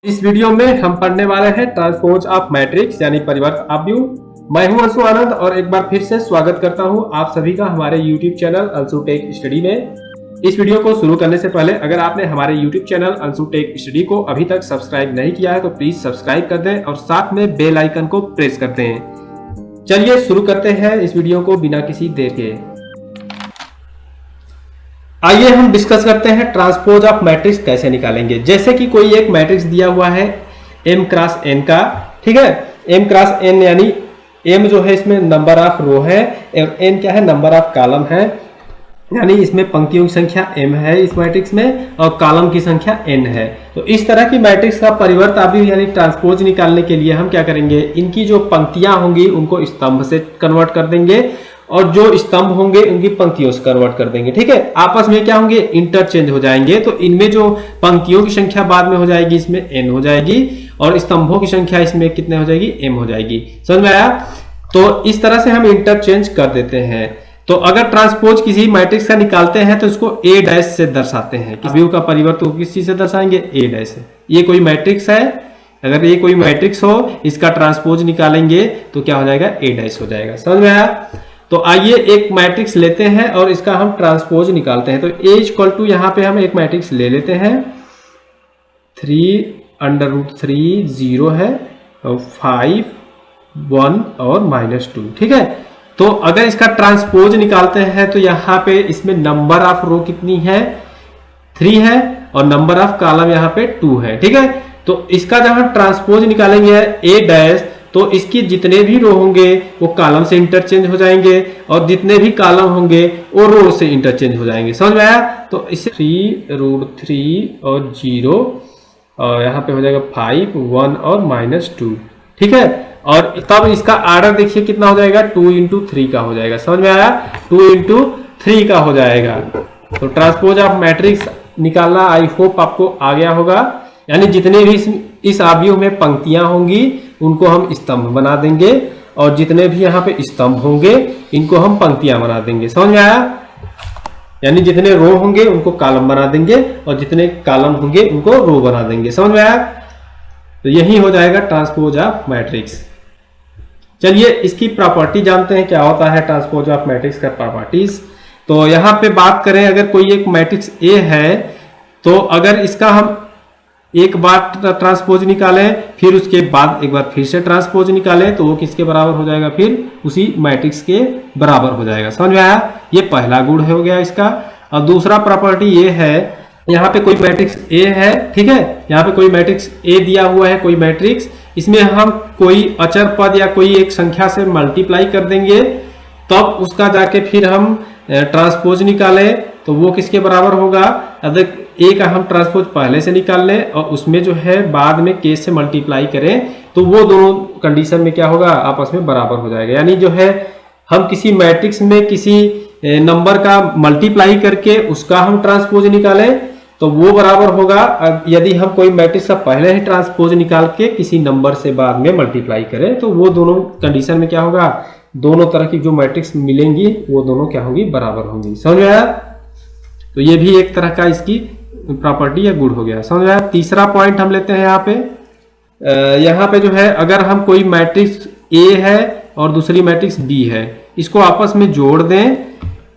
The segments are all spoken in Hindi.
इस वीडियो में हम पढ़ने वाले हैं ट्रांसपोज ऑफ मैट्रिक्स यानी परिवर्त ऑफ। मैं हूं अंशु आनंद और एक बार फिर से स्वागत करता हूं आप सभी का हमारे YouTube channel Anshu tech study में। इस वीडियो को शुरू करने से पहले अगर आपने हमारे YouTube channel Anshu tech study को अभी तक सब्सक्राइब नहीं किया है तो प्लीज सब्सक्राइब कर दें और साथ में बेल आइकन को प्रेस करते हैं। चलिए शुरू करते हैं इस वीडियो को बिना किसी देर के। आइए हम डिस्कस करते हैं ट्रांसपोज ऑफ मैट्रिक्स कैसे निकालेंगे। जैसे कि कोई एक मैट्रिक्स दिया हुआ है m क्रॉस n का, ठीक है। m क्रॉस n यानी m जो है इसमें नंबर ऑफ रो है और n क्या है, नंबर ऑफ कॉलम है, यानी इसमें पंक्तियों की संख्या m है इस मैट्रिक्स में और कॉलम की संख्या n है। तो इस तरह की मैट्रिक्स का परिवर्त आव्यूह यानी ट्रांसपोज निकालने के लिए हम क्या करेंगे, इनकी जो पंक्तियां होंगी उनको स्तंभ से कन्वर्ट कर देंगे और जो स्तंभ होंगे उनकी पंक्तियों से कन्वर्ट कर देंगे, ठीक है। आपस में क्या होंगे, इंटरचेंज हो जाएंगे। तो इनमें जो पंक्तियों की संख्या बाद में हो जाएगी इसमें n हो जाएगी और स्तंभों की संख्या इसमें कितने हो जाएगी, m हो जाएगी। समझ में आया? तो इस तरह से हम इंटरचेंज कर देते हैं। तो अगर ट्रांसपोज किसी मैट्रिक्स का निकालते हैं तो इसको a डैश से दर्शाते हैं। अवयव का परिवर्तन किस चीज से दर्शाएंगे, a डैश से। ये कोई मैट्रिक्स है, अगर ये कोई मैट्रिक्स हो इसका ट्रांसपोज निकालेंगे तो क्या हो जाएगा, a डैश हो जाएगा। समझ में आया? तो आइए एक मैट्रिक्स लेते हैं और इसका हम ट्रांसपोज निकालते हैं। तो a इक्वल टू यहाँ पे हम एक मैट्रिक्स ले लेते हैं, 3√3 0 है और 5 1 और -2, ठीक है। तो अगर इसका ट्रांसपोज निकालते हैं तो यहाँ पे इसमें नंबर ऑफ रो कितनी है, 3 है और नंबर ऑफ कॉलम यहाँ पे 2 है, ठीक है। तो इसका जब हम ट्रांसपोज निकालेंगे a डैश तो इसकी जितने भी रो होंगे वो कॉलम से इंटरचेंज हो जाएंगे और जितने भी कॉलम होंगे वो रो से इंटरचेंज हो जाएंगे। समझ में आया? तो इसे 3√3 और 0 और यहाँ पे हो जाएगा 5 1 और -2, ठीक है। और तब इसका आर्डर देखिए कितना हो जाएगा, 2 × 3 का हो जाएगा। समझ में आया? 2 × 3 का हो जाएगा। तो ट्रांसपोज ऑफ मैट्रिक्स निकालना आई होप आपको आ गया होगा। यानी जितने भी इस आव्यूह में पंक्तियां होंगी उनको हम स्तंभ बना देंगे और जितने भी यहाँ पे स्तंभ होंगे इनको हम पंक्तियां बना देंगे। समझ में आया? यानी जितने रो होंगे उनको कॉलम बना देंगे और जितने कॉलम होंगे उनको रो बना देंगे। समझ में आया? तो यही हो जाएगा ट्रांसपोज ऑफ मैट्रिक्स। चलिए इसकी प्रॉपर्टी जानते हैं, क्या होता है ट्रांसपोज ऑफ मैट्रिक्स का प्रॉपर्टीज। तो यहाँ पे बात करें, अगर कोई एक मैट्रिक्स ए है तो अगर इसका हम एक बार ट्रांसपोज निकालें फिर उसके बाद एक बार फिर से ट्रांसपोज निकालें तो वो किसके बराबर हो जाएगा, फिर उसी मैट्रिक्स के बराबर हो जाएगा। समझ में आया? ये पहला गुण हो गया इसका। और दूसरा प्रॉपर्टी ये है, यहाँ पे कोई मैट्रिक्स ए है, ठीक है। यहाँ पे कोई मैट्रिक्स ए दिया हुआ है, कोई मैट्रिक्स, इसमें हम कोई अचर पद या कोई एक संख्या से मल्टीप्लाई कर देंगे तब उसका जाके फिर हम ट्रांसपोज निकालें तो वो किसके बराबर होगा। अगर ए का हम ट्रांसपोज पहले से निकाल लें और उसमें जो है बाद में के से मल्टीप्लाई करें तो वो दोनों कंडीशन में क्या होगा, आपस में बराबर हो जाएगा। यानी जो है हम किसी मैट्रिक्स में किसी नंबर का मल्टीप्लाई करके उसका हम ट्रांसपोज निकालें तो वो बराबर होगा यदि हम कोई मैट्रिक्स का पहले ही ट्रांसपोज निकाल के किसी नंबर से बाद में मल्टीप्लाई करें तो वो दोनों कंडीशन में क्या होगा, दोनों तरह की जो मैट्रिक्स मिलेंगी वो दोनों क्या होंगी, बराबर होंगी। समझ में आया? तो ये भी एक तरह का इसकी प्रॉपर्टी या गुण हो गया। समझ में आया? तीसरा पॉइंट हम लेते हैं यहाँ पे जो है, अगर हम कोई मैट्रिक्स ए है और दूसरी मैट्रिक्स बी है, इसको आपस में जोड़ दें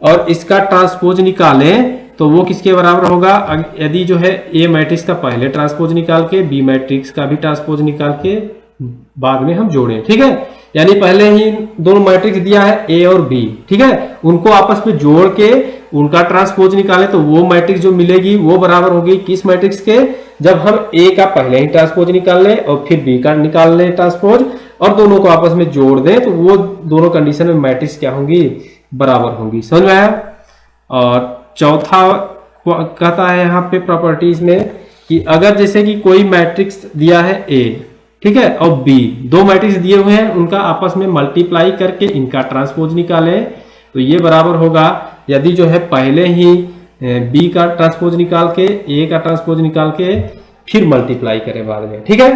और इसका ट्रांसपोज निकालें तो वो किसके बराबर होगा। यदि जो है ए मैट्रिक्स का पहले ट्रांसपोज निकाल के बी मैट्रिक्स का भी ट्रांसपोज निकाल के बाद में हम जोड़ें, ठीक है। यानी पहले ही दोनों मैट्रिक्स दिया है ए और बी, ठीक है, उनको आपस में जोड़ के उनका ट्रांसपोज निकाले तो वो मैट्रिक्स जो मिलेगी वो बराबर होगी किस मैट्रिक्स के, जब हम ए का पहले ही ट्रांसपोज निकाल लें और फिर बी का निकाल लें ट्रांसपोज और दोनों को आपस में जोड़ दें तो वो दोनों कंडीशन में मैट्रिक्स क्या होंगी, बराबर होंगी। समझ में आया? और चौथा कहता है यहाँ पे प्रॉपर्टीज में कि अगर जैसे कि कोई मैट्रिक्स दिया है ए, ठीक है, और बी, दो मैट्रिक्स दिए हुए हैं उनका आपस में मल्टीप्लाई करके इनका ट्रांसपोज निकालें तो ये बराबर होगा यदि जो है पहले ही बी का ट्रांसपोज निकाल के ए का ट्रांसपोज निकाल के फिर मल्टीप्लाई करें बाद में, ठीक है।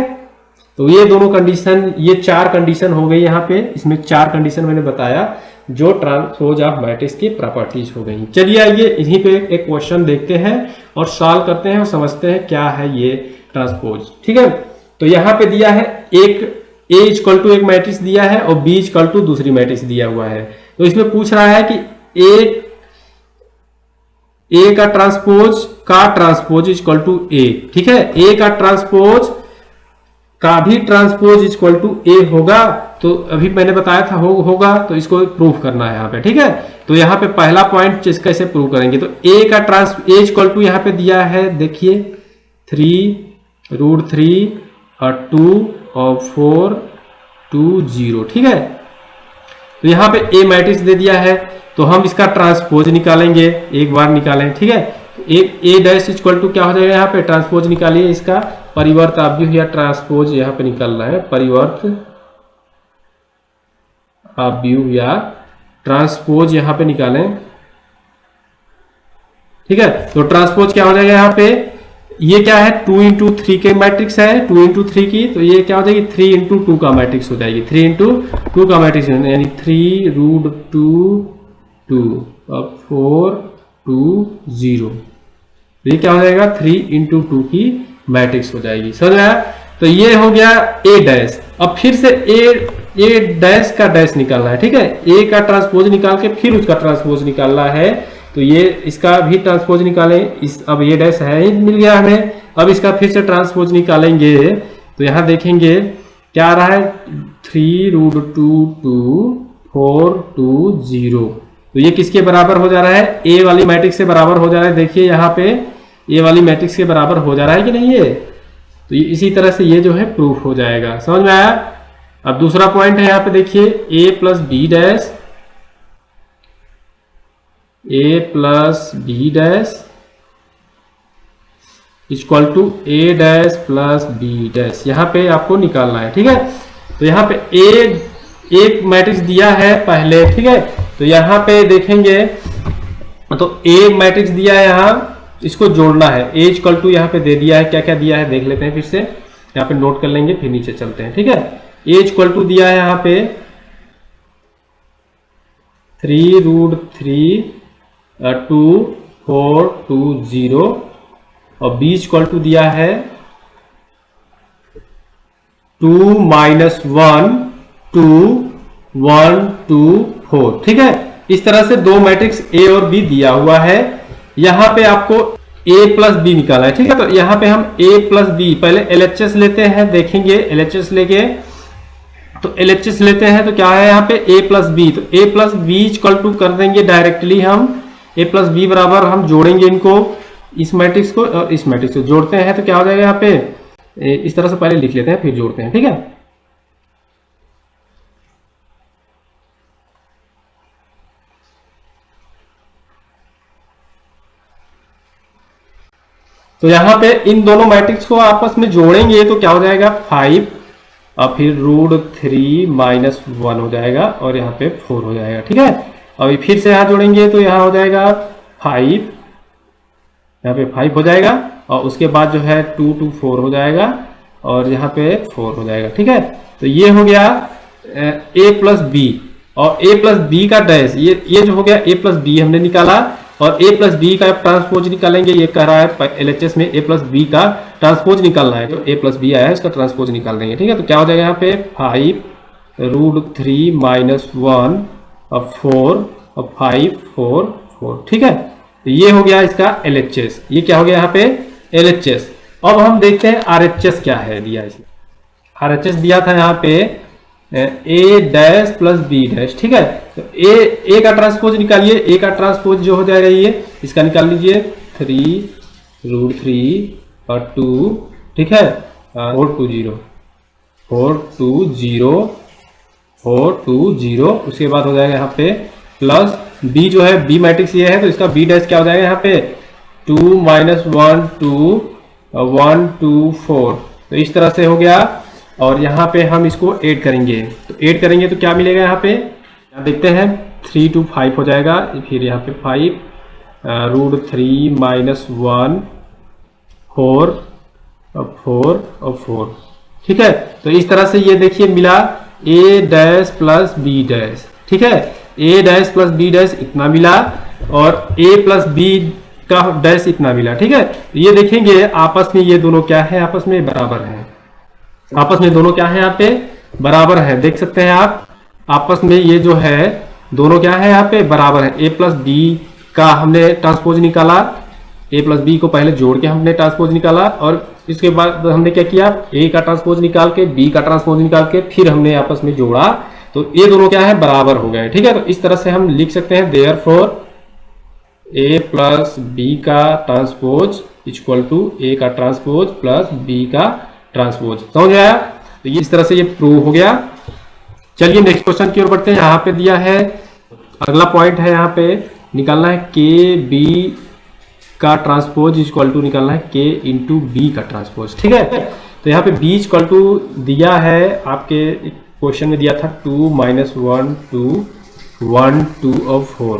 तो ये दोनों कंडीशन, ये 4 कंडीशन हो गई यहाँ पे। इसमें 4 कंडीशन मैंने बताया जो ट्रांसपोज ऑफ मैट्रिक्स की प्रॉपर्टीज हो गई। चलिए आइए इन्हीं पे एक क्वेश्चन देखते हैं और सॉल्व करते हैं और समझते हैं क्या है ये ट्रांसपोज। ठीक है, तो यहाँ पे दिया है एक A इक्वल टू एक मैट्रिक्स दिया है और B इक्वल टू दूसरी मैट्रिक्स दिया हुआ है। तो इसमें पूछ रहा है कि A का ट्रांसपोज इक्वल टू A। ठीक है, A का ट्रांसपोज का भी ट्रांसपोज इक्वल टू A होगा। तो अभी मैंने बताया था होगा, तो इसको प्रूफ करना है यहाँ पे। ठीक है, तो यहाँ पे पहला पॉइंट कैसे प्रूव करेंगे, तो A का A इक्वल टू यहाँ पे दिया है, देखिए 3√3 और 2 और 4 2 0। ठीक है, तो यहाँ पे A मैट्रिक्स दे दिया है, तो हम इसका ट्रांसपोज निकालेंगे, एक बार निकालें। ठीक है, A डैश इक्वल टू क्या हो जाएगा, यहाँ पे ट्रांसपोज निकालिए, इसका परिवर्त अवयव या ट्रांसपोज यहाँ पे निकालना है, परिवर्त अवयव या ट्रांसपोज यहाँ पे निकालें। ठीक है, तो ट्रांसपोज क्या हो जाएगा यहाँ पे, ये क्या है 2 इंटू 3 के मैट्रिक्स है, 2 इंटू 3 की, तो ये क्या हो जाएगी 3 इंटू 2 का मैट्रिक्स हो जाएगी, 3 इंटू 2 का मैट्रिक्स यानी 3√2 2 और 4 2 0। तो ये क्या हो जाएगा 3 इंटू 2 की मैट्रिक्स हो जाएगी। समझ आया, तो ये हो गया A डैश। अब फिर से A डैश का डैश निकालना है। ठीक है, A का ट्रांसपोज निकाल के फिर उसका ट्रांसपोज निकालना है, तो ये इसका भी ट्रांसपोज निकालें। अब A डैश है, मिल गया हमें। अब इसका फिर से ट्रांसपोज निकालेंगे, तो यहां देखेंगे क्या आ रहा है 3√2 2 4 2 0। तो ये किसके बराबर हो जा रहा है, A वाली मैट्रिक्स से बराबर हो जा रहा है। देखिए यहाँ पे A वाली मैट्रिक्स के बराबर हो जा रहा है कि नहीं है, तो ये इसी तरह से ये जो है प्रूफ हो जाएगा। समझ में आया। अब दूसरा पॉइंट है यहाँ पे देखिए A plus B dash equal to A dash plus B dash, यहाँ पे आपको निकालना है। ठीक है, तो यहाँ पे एक मैट्रिक्स दिया है पहले। ठीक है, तो यहाँ पे देखेंगे तो A मैट्रिक्स दिया है, यहाँ इसको जोड़ना है। A इक्वल टू यहाँ पे दे दिया है, क्या क्या दिया है देख लेते हैं, फिर से यहाँ पे नोट कर लेंगे, फिर नीचे चलते हैं। ठीक है, A इक्वल टू दिया है यहाँ पे 3√3 2 4 2 0 और B इक्वल टू दिया है 2 -1 2 1 2 4। ठीक है, इस तरह से दो मैट्रिक्स A और B दिया हुआ है। यहां पे आपको A प्लस बी निकाला है। ठीक है, तो यहां पे हम A प्लस बी पहले LHS लेते हैं, देखेंगे LHS लेके, तो LHS लेते हैं तो क्या है यहाँ पे A प्लस बी, तो A plus B equal to कर देंगे डायरेक्टली हम A प्लस बी बराबर, हम जोड़ेंगे इनको, इस मैट्रिक्स को और इस मैट्रिक्स को जोड़ते हैं, तो क्या हो जाएगा यहाँ पे इस तरह से पहले लिख लेते हैं फिर जोड़ते हैं। ठीक है, तो यहां पे इन दोनों मैट्रिक्स को आपस में जोड़ेंगे तो क्या हो जाएगा 5 और फिर √3 -1 हो जाएगा और यहाँ पे 4 हो जाएगा। ठीक है, अभी फिर से यहाँ जोड़ेंगे तो यहाँ हो जाएगा 5, यहाँ पे 5 हो जाएगा और उसके बाद जो है 2 2 4 हो जाएगा और यहाँ पे 4 हो जाएगा। ठीक है, तो ये हो गया A प्लस बी और A प्लस बी का डैश, ये जो हो गया A प्लस बी हमने निकाला और A प्लस बी का ट्रांसपोज निकालेंगे। ये कह रहा है LHS में A प्लस बी का ट्रांसपोज निकालना है, तो A प्लस बी आया है इसका ट्रांसपोज निकाल देंगे। ठीक है, तो क्या हो जाएगा यहाँ पे 5√3 -1 और 4 और 5 4 4। ठीक है, तो ये हो गया इसका LHS, ये क्या हो गया यहाँ पे LHS। अब हम देखते हैं RHS क्या है दिया इसमें। RHS दिया था यहाँ पे A dash plus B dash. ठीक है, तो A का ट्रांसपोज निकालिए, A का ट्रांसपोज जो हो जाएगा ये इसका निकाल लीजिए 3√3 और 2। ठीक है, 4 2 0 4 2 0 4 2 0, उसके बाद हो जाएगा यहाँ पे प्लस B जो है B मैट्रिक्स ये है, तो इसका B डैश क्या हो जाएगा यहाँ पे 2 -1 2 1 2 4। तो इस तरह से हो गया और यहाँ पे हम इसको ऐड करेंगे, तो ऐड करेंगे तो क्या मिलेगा यहाँ पे, यहाँ देखते हैं 3 2 5 हो जाएगा, फिर यहाँ पे 5 √3 -1 4 और 4 और 4। ठीक है, तो इस तरह से ये देखिए मिला A dash plus B dash. ठीक है, A dash plus B dash इतना मिला और A प्लस बी का डैश इतना मिला। ठीक है, ये देखेंगे आपस में ये दोनों क्या है, आपस में बराबर है। आपस में दोनों क्या है, यहाँ पे बराबर है। देख सकते हैं आप, आपस में ये जो है दोनों क्या है, यहाँ पे बराबर है। ए प्लस बी का हमने ट्रांसपोज निकाला, ए प्लस बी को पहले जोड़ के हमने ट्रांसपोज निकाला, और इसके बाद हमने क्या किया, ए का ट्रांसपोज निकाल के बी का ट्रांसपोज निकाल के फिर हमने आपस में जोड़ा, तो ये दोनों क्या है, बराबर हो गए। ठीक है, तो इस तरह से हम लिख सकते हैं देयरफॉर ए प्लस बी का ट्रांसपोज इक्वल टू ए का ट्रांसपोज प्लस बी का ट्रांसपोज। समझ आया? तो इस तरह से ये प्रूव हो गया। चलिए नेक्स्ट क्वेश्चन की ओर बढ़ते हैं। यहाँ पे दिया है, अगला पॉइंट है, यहाँ पे निकालना है के बी का ट्रांसपोज इक्वल टू निकालना है के इंटू बी का ट्रांसपोज। ठीक है, तो यहाँ पे बी इक्वल टू दिया है, आपके क्वेश्चन में दिया था 2 - 1 2 1 2 और 4।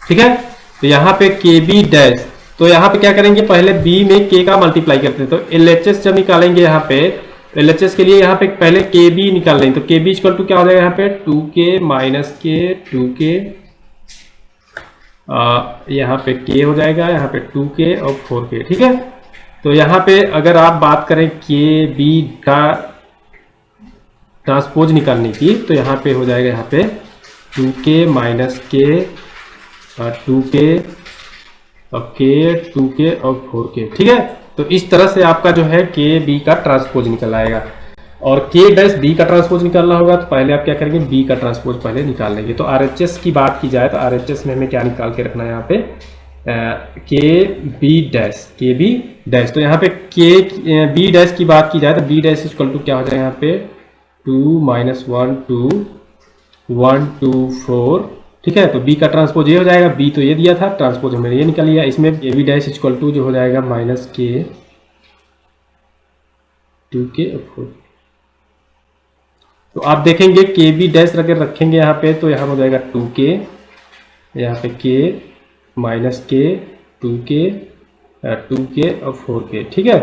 ठीक है, तो यहाँ पे के बी डैश, तो यहाँ पे क्या करेंगे, पहले बी में के का मल्टीप्लाई करते हैं। तो एलएचएस जब निकालेंगे यहाँ पे, तो एलएचएस के लिए यहाँ पे पहले के बी निकाल लेंगे। तो के बी इक्वल टू क्या हो जाएगा, यहाँ पे 2k माइनस के 2k, यहाँ पे k हो जाएगा, यहाँ पे 2k और 4k। ठीक है, तो यहाँ पे अगर आप बात करें के बी का ट्रांसपोज निकालने की, तो यहाँ पे हो जाएगा, यहाँ पे 2k माइनस के 2k और k 2k और 4k। ठीक है, तो इस तरह से आपका जो है के बी का ट्रांसपोज निकल आएगा। और के डैश बी का ट्रांसपोज निकालना होगा, तो पहले आप क्या करेंगे, बी का ट्रांसपोज पहले निकाल लेंगे। तो आरएचएस की बात की जाए, तो आरएचएस में हमें क्या निकाल के रखना है, यहाँ पे के बी डैश। तो यहाँ पे के बी डैश की बात की जाए, तो बी डैश इक्वल टू क्या हो जाएगा, यहाँ पे 2 - 1 2 1 2 4। ठीक है, तो बी का ट्रांसपोज ये हो जाएगा, बी तो ये दिया था, ट्रांसपोज हमने ये निकाल लिया। इसमें A B dash equal to जो हो जाएगा माइनस के 2k और 4। तो आप देखेंगे के बी डैश अगर रखेंगे यहाँ पे, तो यहाँ हो जाएगा 2k, यहाँ पे k माइनस के 2k 2k और 4k। ठीक है,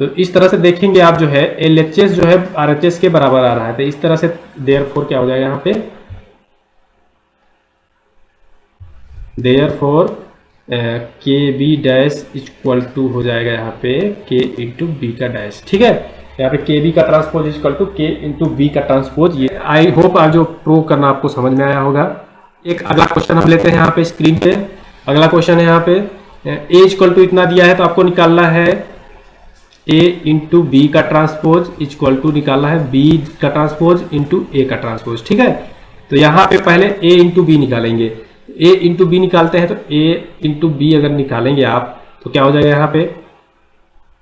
तो इस तरह से देखेंगे आप जो है एलएचएस जो है आरएचएस के बराबर आ रहा है। तो इस तरह से देयरफॉर क्या हो जाएगा, यहाँ पे देयरफॉर के बी डैश इक्वल टू हो जाएगा, यहाँ पे के इंटू बी का डैश। ठीक है, यहाँ पे के बी का ट्रांसपोज इक्वल टू के इंटू बी का ट्रांसपोज। ये आई होप आप जो प्रूव करना आपको समझ में आया होगा। एक अगला क्वेश्चन हम लेते हैं यहाँ पे स्क्रीन पे। अगला क्वेश्चन है यहाँ पे ए इक्वल टू इतना दिया है, तो आपको निकालना है ए इंटू बी का ट्रांसपोज इक्वल टू निकालना है बी का ट्रांसपोज इंटू ए का ट्रांसपोज। ठीक है, तो यहाँ पे पहले ए इंटू बी निकालेंगे। ए इंटू बी निकालते हैं, तो ए इंटू बी अगर निकालेंगे आप, तो क्या हो जाएगा यहाँ पे,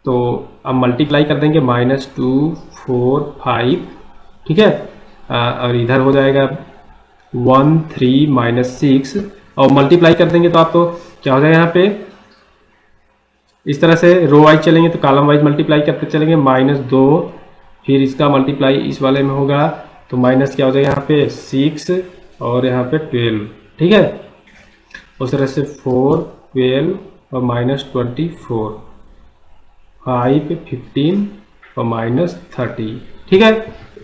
तो अब मल्टीप्लाई कर देंगे -2 4 5। ठीक है, और इधर हो जाएगा 1 3 -6, और मल्टीप्लाई कर देंगे तो आपको क्या हो जाएगा, यहाँ पे इस तरह से रो वाइज चलेंगे तो कॉलम वाइज मल्टीप्लाई करते चलेंगे। -2, फिर इसका मल्टीप्लाई इस वाले में होगा, तो माइनस क्या हो जाएगा यहाँ पे 6 और यहाँ पे 12। ठीक है, उस तरह से 4 12 और -24 5 15 और -30। ठीक है,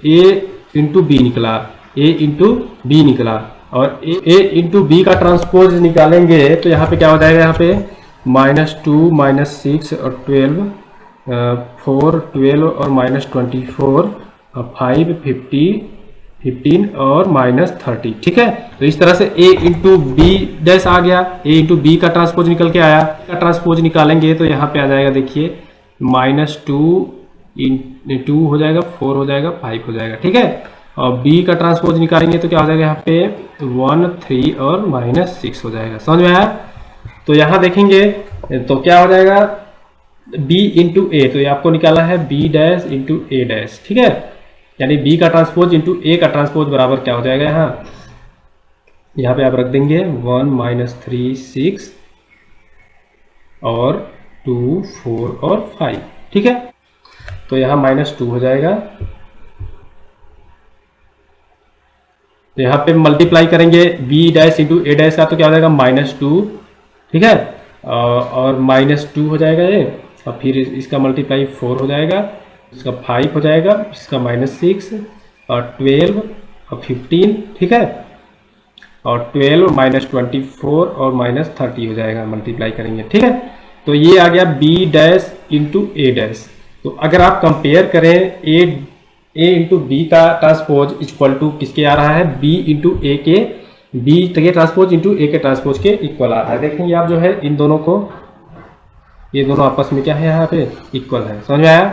ए इंटू बी निकला, ए इंटू बी निकला, और ए इंटू बी का ट्रांसपोज निकालेंगे तो यहाँ पे क्या हो जाएगा, यहाँ पे -2 -6 और 12 4 12 और -24 और 5 15 और -30। ठीक है, तो इस तरह से a इंटू बी डैश आ गया, a इंटू बी का ट्रांसपोज निकल के आया। का ट्रांसपोज निकालेंगे तो यहाँ पे आ जाएगा, देखिए -2 2 हो जाएगा, 4 हो जाएगा, 5 हो जाएगा। ठीक है, और b का ट्रांसपोज निकालेंगे तो क्या हो जाएगा, यहाँ पे 1 3 और -6 हो जाएगा। समझ में आया? तो यहाँ देखेंगे तो क्या हो जाएगा, b इंटू ए, तो ये आपको निकाला है b डैश इंटू ए डैश। ठीक है, यानी b का ट्रांसपोज इंटू ए का ट्रांसपोज बराबर क्या हो जाएगा, यहाँ पे आप रख देंगे 1 -3 6 और 2 4 और 5। ठीक है, तो यहाँ -2 हो जाएगा, तो यहाँ पे मल्टीप्लाई करेंगे b डैश इंटू ए डैश का, तो क्या हो जाएगा -2। ठीक है, और -2 हो जाएगा ये, और फिर इसका मल्टीप्लाई 4 हो जाएगा, इसका 5 हो जाएगा, इसका -6 और 12 और 15। ठीक है, और 12 माइनस 24 और माइनस 30 हो जाएगा, मल्टीप्लाई करेंगे। ठीक है, तो ये आ गया बी डैश इंटू ए डैश। तो अगर आप कंपेयर करें ए इंटू बी का ट्रांसपोज इक्वल टू किसके आ रहा है, बी इंटू ए के, बी के ट्रांसपोज इंटू ए के ट्रांसपोज के इक्वल आ रहा है। देखेंगे आप जो है इन दोनों को, ये दोनों आपस में क्या है यहाँ पे इक्वल है। समझ में आया?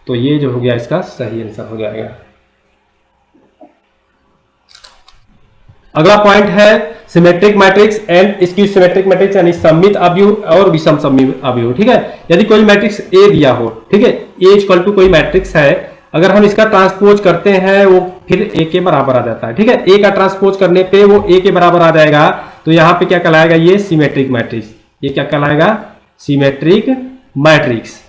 तो ये जो हो गया इसका सही आंसर हो जाएगा। अगला पॉइंट है symmetric matrix and skew symmetric matrix, यानी सममित अवयव और विषम सममित अवयव। ठीक है, यदि कोई मैट्रिक्स ए दिया हो, ठीक है, ए इक्वल टू कोई मैट्रिक्स है, अगर हम इसका ट्रांसपोज करते हैं वो फिर ए के बराबर आ जाता है। ठीक है, ए का ट्रांसपोज करने पे वो ए के बराबर आ जाएगा, तो यहाँ पे क्या कहलाएगा, ये सिमेट्रिक मैट्रिक्स। ये क्या कहलाएगा, सिमेट्रिक मैट्रिक्स।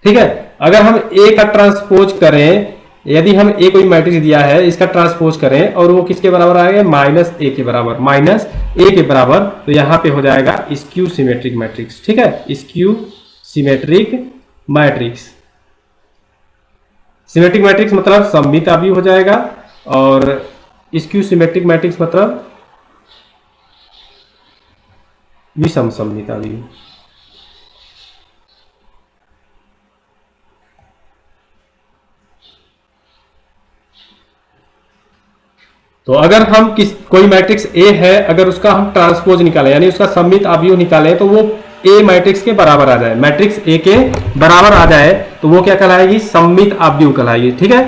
ठीक है, अगर हम ए का ट्रांसपोज करें, यदि हम ए कोई मैट्रिक्स दिया है, इसका ट्रांसपोज करें और वो किसके बराबर आएगा, माइनस ए के बराबर, माइनस ए के बराबर, तो यहाँ पे हो जाएगा स्क्यू सिमेट्रिक मैट्रिक्स। ठीक है, skew symmetric matrix. Symmetric matrix मतलब सममित अवयव हो जाएगा, और स्क्यू सिमेट्रिक मैट्रिक्स मतलब विषम सममित अवयव। तो अगर हम कोई मैट्रिक्स ए है, अगर उसका हम ट्रांसपोज निकालें, यानी उसका सममित अवयव निकालें, तो वो ए मैट्रिक्स के बराबर आ जाए, मैट्रिक्स ए के बराबर आ जाए, तो वो क्या कहलाएगी, सममित अवयव कहलाएगी। ठीक है,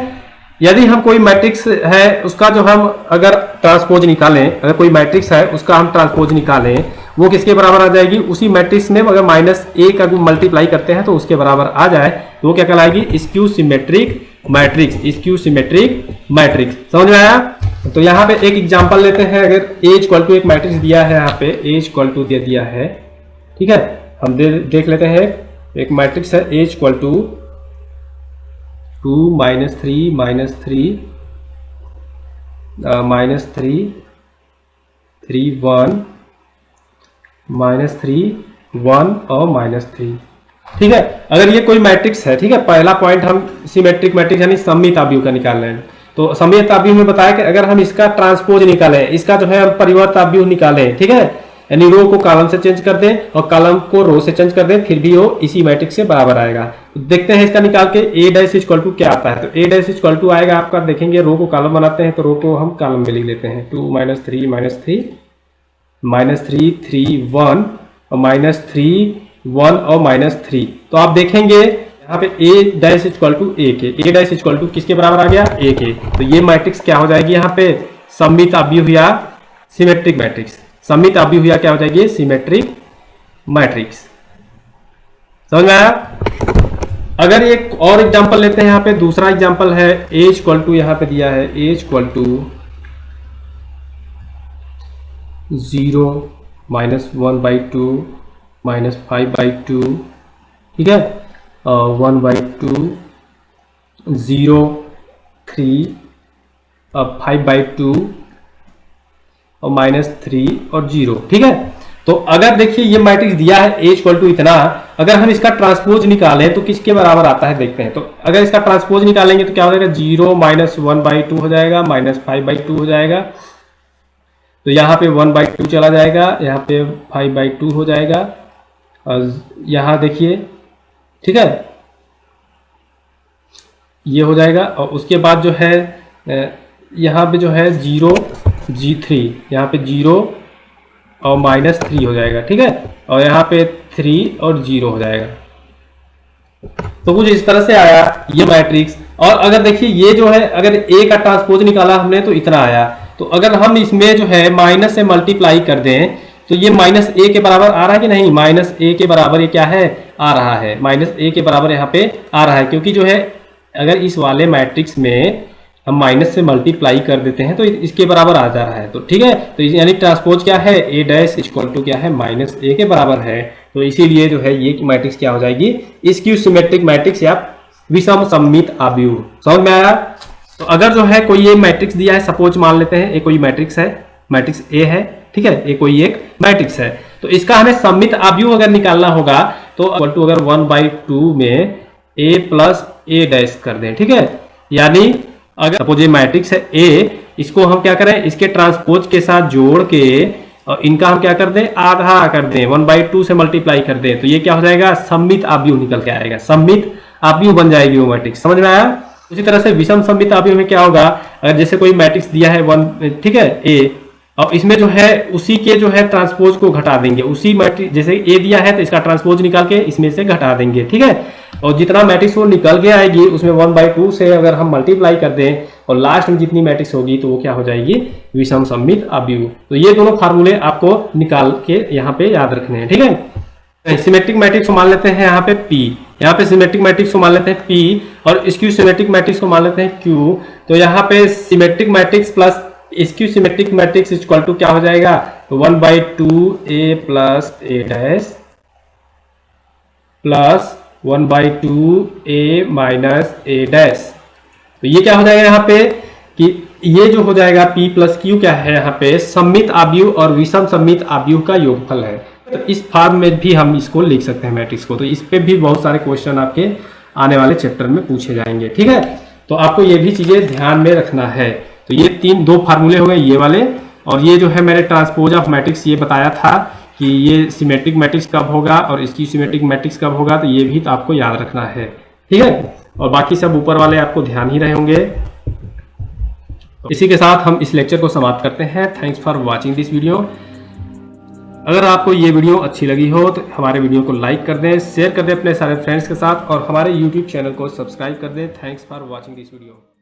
यदि हम कोई मैट्रिक्स है उसका जो हम अगर ट्रांसपोज निकालें, अगर कोई मैट्रिक्स है उसका हम ट्रांसपोज निकालें, वो किसके बराबर आ जाएगी, उसी मैट्रिक्स में अगर माइनस ए का मल्टीप्लाई करते हैं तो उसके बराबर आ जाए, तो वो क्या कहलाएगी, skew symmetric matrix. Skew symmetric matrix. समझ में आया? तो यहाँ पे एक एग्जांपल लेते हैं। अगर ए इक्वल टू एक मैट्रिक्स दिया है, यहाँ पे ए इक्वल टू दे दिया है। ठीक है, हम देख लेते हैं। एक मैट्रिक्स है A equal to 2 minus 3 minus 3 minus 3 3 1 minus 3 1 और माइनस 3। ठीक है, अगर ये कोई मैट्रिक्स है, ठीक है, पहला पॉइंट हम सिमेट्रिक मैट्रिक्स यानी सममित अवयव का निकाल रहे हैं। तो सममित अवयव में बताया कि अगर हम इसका ट्रांसपोज निकालें, इसका जो है हम परिवर्त अवयव निकालें, ठीक है, यानी रो को कॉलम से चेंज कर दें और कॉलम को रो से चेंज कर दें, फिर भी वो इसी मैट्रिक्स से बराबर आएगा। तो देखते हैं इसका निकाल के ए डैश इक्वल टू क्या आता है। तो ए डैश इक्वल टू आएगा आपका, देखेंगे रो को कॉलम बनाते हैं, तो रो को हम कॉलम में लिख लेते हैं। 2 माइनस 3 माइनस 3 माइनस 3 3 1 और माइनस 3 1 और माइनस 3। तो आप देखेंगे यहाँ पे ए डैश इक्वल टू ए के, ए डैश इक्वल टू किसके बराबर आ गया, ए के। तो ये मैट्रिक्स क्या हो जाएगी, यहाँ पे सममित अवयव या सिमेट्रिक मैट्रिक्स। सममित अवयव या क्या हो जाएगी, सिमेट्रिक मैट्रिक्स। समझ में आया? अगर एक और एग्जांपल लेते हैं, यहाँ पे दूसरा एग्जांपल है ए इक्वल टू, यहाँ पे दिया है A equal to 0 minus 1/2 minus 5/2, ठीक है, 1/2 0 3 5/2 और माइनस 3 और 0। ठीक है, तो अगर देखिए ये मैट्रिक्स दिया है ए इक्वल टू इतना, अगर हम इसका ट्रांसपोज निकालें तो किसके बराबर आता है देखते हैं। तो अगर इसका ट्रांसपोज निकालेंगे तो क्या हो जाएगा, 0 माइनस 1/2 हो जाएगा, माइनस 5/2 हो जाएगा। तो यहाँ पे 1/2 चला जाएगा, यहाँ पे 5/2 हो जाएगा, और यहाँ देखिए, ठीक है, ये हो जाएगा। और उसके बाद जो है यहाँ पे जो है 0 G3, यहाँ पे 0 और माइनस 3 हो जाएगा। ठीक है, और यहाँ पे 3 और 0 हो जाएगा। तो कुछ इस तरह से आया ये मैट्रिक्स। और अगर देखिए ये जो है, अगर ए का ट्रांसपोज निकाला हमने तो इतना आया। तो अगर हम इसमें जो है माइनस से मल्टीप्लाई कर दें तो ये माइनस ए के बराबर आ रहा है कि नहीं, माइनस ए के बराबर ये क्या है, आ रहा है, माइनस ए के बराबर यहाँ पे आ रहा है। क्योंकि जो है अगर इस वाले मैट्रिक्स में हम माइनस से मल्टीप्लाई कर देते हैं तो इसके बराबर आ जा रहा है। तो ठीक है, तो यानी ट्रांसपोज क्या है, ए डैश इक्वल टू क्या है, माइनस ए के बराबर है। तो इसीलिए जो है ये मैट्रिक्स क्या हो जाएगी, स्क्यू सिमेट्रिक मैट्रिक्स या विषम सममित अवयव। समझ में आया? तो अगर जो है कोई ये मैट्रिक्स दिया है, सपोज मान लेते हैं ये कोई मैट्रिक्स है, मैट्रिक्स ए है, ठीक है, ये कोई एक मैट्रिक्स है, तो इसका हमें सममित अवयव अगर निकालना होगा तो इक्वल टू अगर 1/2 में ए प्लस ए डैश कर दें। ठीक है, यानी अगर सपोज ये मैट्रिक्स है ए, इसको हम क्या करें, इसके ट्रांसपोज के साथ जोड़ के और इनका हम क्या कर दें, आधा कर दें, 1/2 से मल्टीप्लाई कर दें, तो ये क्या हो जाएगा, सममित आव्यूह निकल के आएगा, सममित आव्यूह बन जाएगी वो मैट्रिक्स। समझ में आया? उसी तरह से विषम सममित आव्यूह में क्या होगा, अगर जैसे कोई मैट्रिक्स दिया है 1, ठीक है, ए, और इसमें जो है उसी के जो है ट्रांसपोज को घटा देंगे, उसी मैट्रिक्स जैसे ए दिया है तो इसका ट्रांसपोज निकाल के इसमें से घटा देंगे, ठीक है, और जितना मैट्रिक्स वो निकल के आएगी उसमें 1/2 से अगर हम मल्टीप्लाई कर दें और लास्ट में जितनी मैट्रिक्स होगी तो वो क्या हो जाएगी, विषम सममित आव्यूह। तो ये दोनों फार्मूले आपको निकाल के यहाँ पे याद रखने हैं, ठीक है। सिमेट्रिक मैट्रिक्स को मान लेते हैं यहाँ पे P, यहाँ पे सिमेट्रिक मैट्रिक्स को मान लेते हैं P और स्क्यू सिमेट्रिक मैट्रिक्स को मान लेते हैं Q। तो यहाँ पे symmetric matrix plus skew symmetric matrix equal to क्या हो जाएगा, तो 1/2a plus a dash plus 1/2a minus a dash. तो ये क्या हो जाएगा यहाँ पे कि ये जो हो जाएगा P प्लस Q क्या है यहाँ पे, सममित आव्यूह और विषम सममित आव्यूह का योगफल है। तो इस फॉर्म में भी हम इसको लिख सकते हैं मैट्रिक्स को। तो इस पे भी बहुत सारे क्वेश्चन आपके आने वाले चैप्टर में पूछे जाएंगे, ठीक है। तो आपको ये भी चीजें ध्यान में रखना है। तो ये दो फार्मूले हो गए ये वाले, और ये जो है मैंने ट्रांसपोज ऑफ मैट्रिक्स ये बताया था कि ये सिमेट्रिक मैट्रिक्स कब होगा और इसकी सिमेट्रिक मैट्रिक्स कब होगा, तो ये भी तो आपको याद रखना है, ठीक है। और बाकी सब ऊपर वाले आपको ध्यान ही रहे होंगे। इसी के साथ हम इस लेक्चर को समाप्त करते हैं। Thanks for watching this video. अगर आपको ये वीडियो अच्छी लगी हो तो हमारे वीडियो को लाइक कर दें, शेयर कर दें अपने सारे फ्रेंड्स के साथ और हमारे यूट्यूब चैनल को सब्सक्राइब कर दें। Thanks for watching this video.